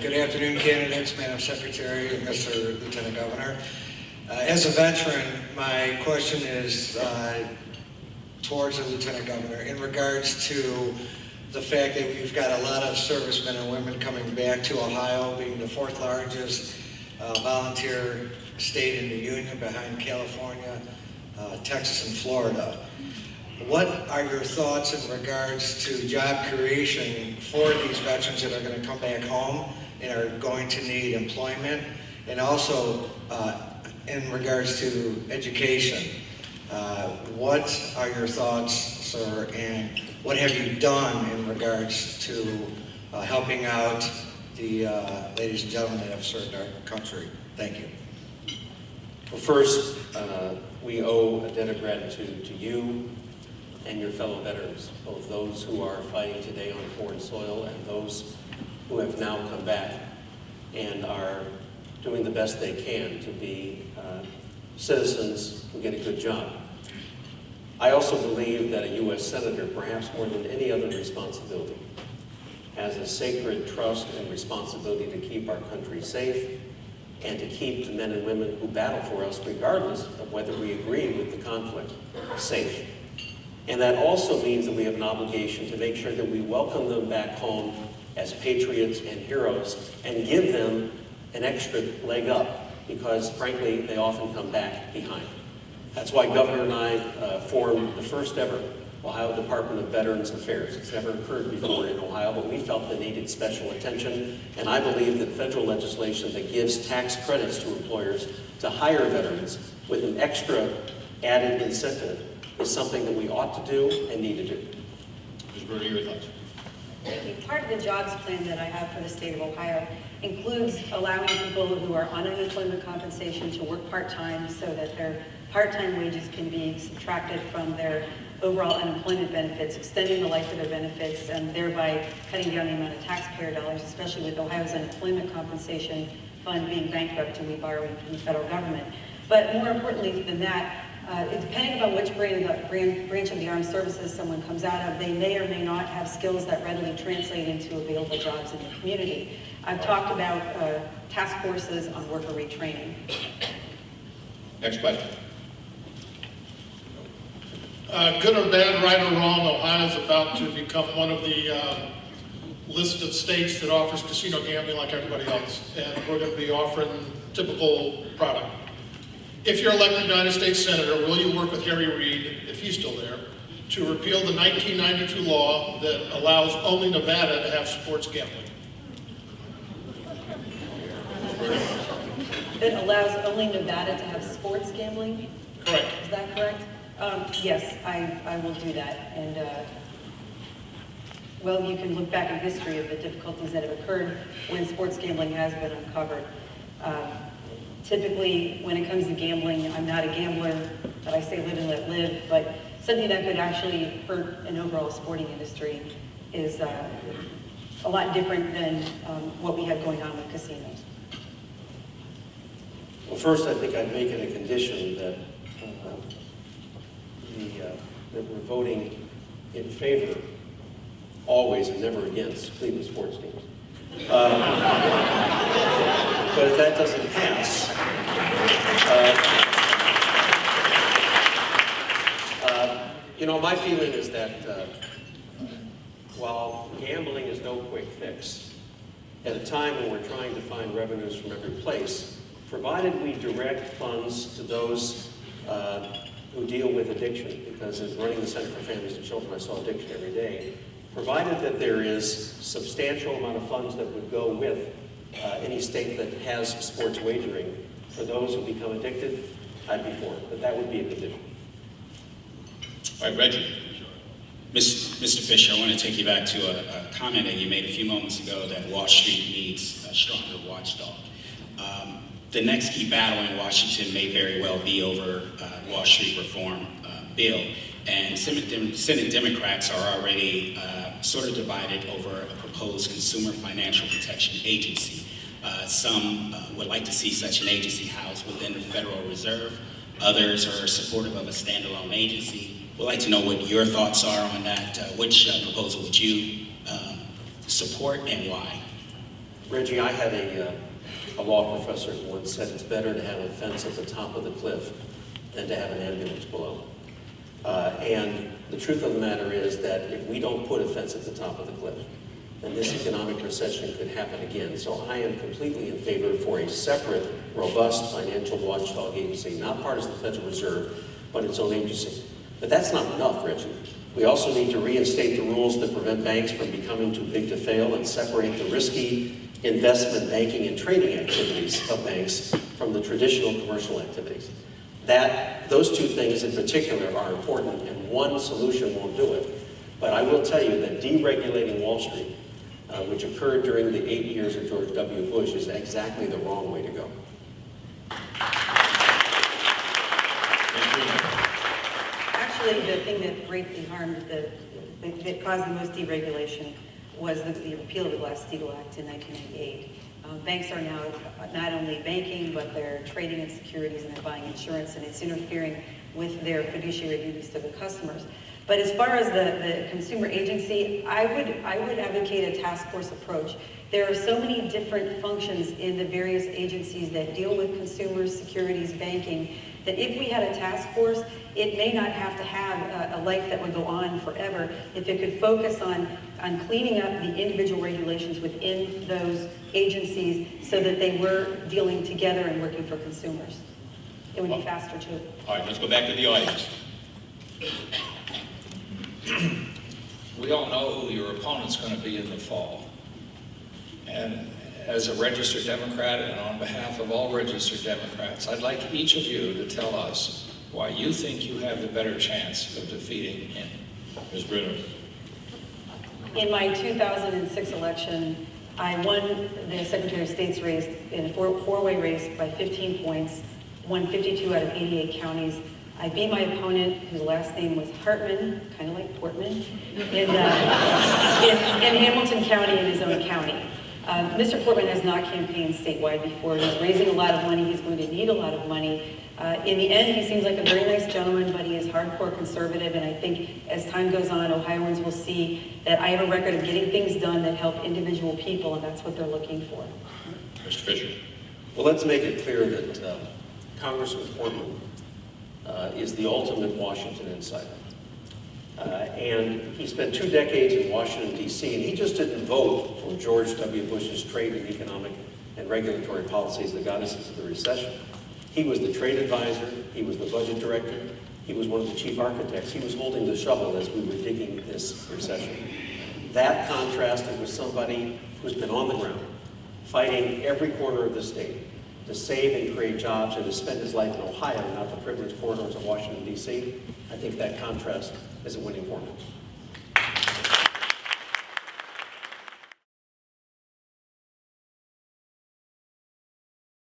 Good afternoon, candidates, Madam Secretary, and Mr. Lieutenant Governor. As a veteran, my question is towards the Lieutenant Governor in regards to the fact that we've got a lot of servicemen and women coming back to Ohio, being the fourth largest volunteer state in the Union behind California, Texas, and Florida. What are your thoughts in regards to job creation for these veterans that are going to come back home and are going to need employment? And also in regards to education, what are your thoughts, sir, and what have you done in regards to helping out the ladies and gentlemen that have served our country? Thank you. Well, first, we owe a debt of gratitude to you and your fellow veterans, both those who are fighting today on foreign soil and those who have now come back and are doing the best they can to be citizens who get a good job. I also believe that a U.S. Senator, perhaps more than any other responsibility, has a sacred trust and responsibility to keep our country safe and to keep the men and women who battle for us, regardless of whether we agree with the conflict, safe. And that also means that we have an obligation to make sure that we welcome them back home as patriots and heroes and give them an extra leg up because, frankly, they often come back behind. That's why Governor and I formed the first ever Ohio Department of Veterans Affairs. It's never occurred before in Ohio, but we felt they needed special attention. And I believe that federal legislation that gives tax credits to employers to hire veterans with an extra added incentive is something that we ought to do and need to do. Ms. Brunner, your thoughts? Part of the jobs plan that I have for the state of Ohio includes allowing people who are on unemployment compensation to work part-time so that their part-time wages can be subtracted from their overall unemployment benefits, extending the life of their benefits, and thereby cutting down the amount of taxpayer dollars, especially with Ohio's unemployment compensation fund being bankrupt and we borrowing from the federal government. But more importantly than that, depending upon which branch of the armed services someone comes out of, they may or may not have skills that readily translate into available jobs in the community. I've talked about task forces on worker retraining. Next question. Good or bad, right or wrong, Ohio's about to become one of the list of states that offers casino gambling like everybody else, and we're going to be offering typical product. If you're elected United States Senator, will you work with Harry Reid, if he's still there, to repeal the 1992 law that allows only Nevada to have sports gambling? That allows only Nevada to have sports gambling? Correct. Is that correct? Yes, I will do that. And, well, you can look back in history of the difficulties that have occurred when sports gambling has been uncovered. Typically, when it comes to gambling, I'm not a gambler, but I say live and let live, but something that could actually hurt an overall sporting industry is a lot different than what we have going on with casinos. Well, first, I think I'd make it a condition that that we're voting in favor, always and never against, Cleveland sports teams. But if that doesn't pass, you know, my feeling is that while gambling is no quick fix, at a time when we're trying to find revenues from every place, provided we direct funds to those who deal with addiction, because as running the Center for Families and Children, I saw addiction every day, provided that there is substantial amount of funds that would go with any state that has sports wagering for those who become addicted, I'd be for it, but that would be a condition. All right, Reggie. Mr. Fisher, I want to take you back to a comment that you made a few moments ago that Wall Street needs a stronger watchdog. The next key battle in Washington may very well be over Wall Street reform bill, and Senate Democrats are already sort of divided over a proposed consumer financial protection agency. Some would like to see such an agency housed within the Federal Reserve. Others are supportive of a standalone agency. We'd like to know what your thoughts are on that. Which proposal would you support and why? Reggie, I had a law professor who once said it's better to have a fence at the top of the cliff than to have an ambulance below. And the truth of the matter is that if we don't put a fence at the top of the cliff, then this economic recession could happen again. So I am completely in favor for a separate, robust financial watchdog agency, not part of the Federal Reserve, but its own agency. But that's not enough, Reggie. We also need to reinstate the rules that prevent banks from becoming too big to fail and separate the risky investment banking and trading activities of banks from the traditional commercial activities. Those two things in particular are important, and one solution won't do it. But I will tell you that deregulating Wall Street, which occurred during the 8 years of George W. Bush, is exactly the wrong way to go. Actually, the thing that greatly harmed, that caused the most deregulation was the repeal of the Glass-Steagall Act in 1998. Banks are now not only banking, but they're trading in securities and they're buying insurance, and it's interfering with their fiduciary duties to the customers. But as far as the consumer agency, I would advocate a task force approach. There are so many different functions in the various agencies that deal with consumers, securities, banking, that if we had a task force, it may not have to have a life that would go on forever if it could focus on cleaning up the individual regulations within those agencies so that they were dealing together and working for consumers. It would be faster too. All right, let's go back to the audience. We all know who your opponent's going to be in the fall. And as a registered Democrat and on behalf of all registered Democrats, I'd like each of you to tell us why you think you have the better chance of defeating him. Ms. Brunner. In my 2006 election, I won the Secretary of State's race in a four-way race by 15 points, won 52 out of 88 counties. I beat my opponent, whose last name was Hartman, kind of like Portman, in Hamilton County, in his own county. Mr. Portman has not campaigned statewide before. He's raising a lot of money. He's going to need a lot of money. In the end, he seems like a very nice gentleman, but he is hardcore conservative, and I think as time goes on, Ohioans will see that I have a record of getting things done that help individual people, and that's what they're looking for. Mr. Fisher. Well, let's make it clear that Congressman Portman is the ultimate Washington insider. And he spent 2 decades in Washington, D.C., and he just didn't vote for George W. Bush's trade and economic and regulatory policies that got us into the recession. He was the trade advisor, he was the budget director, he was one of the chief architects. He was holding the shovel as we were digging this recession. That contrasted with somebody who's been on the ground, fighting every corner of the state to save and create jobs and to spend his life in Ohio, not the privileged corridors of Washington, D.C., I think that contrast is a winning formula.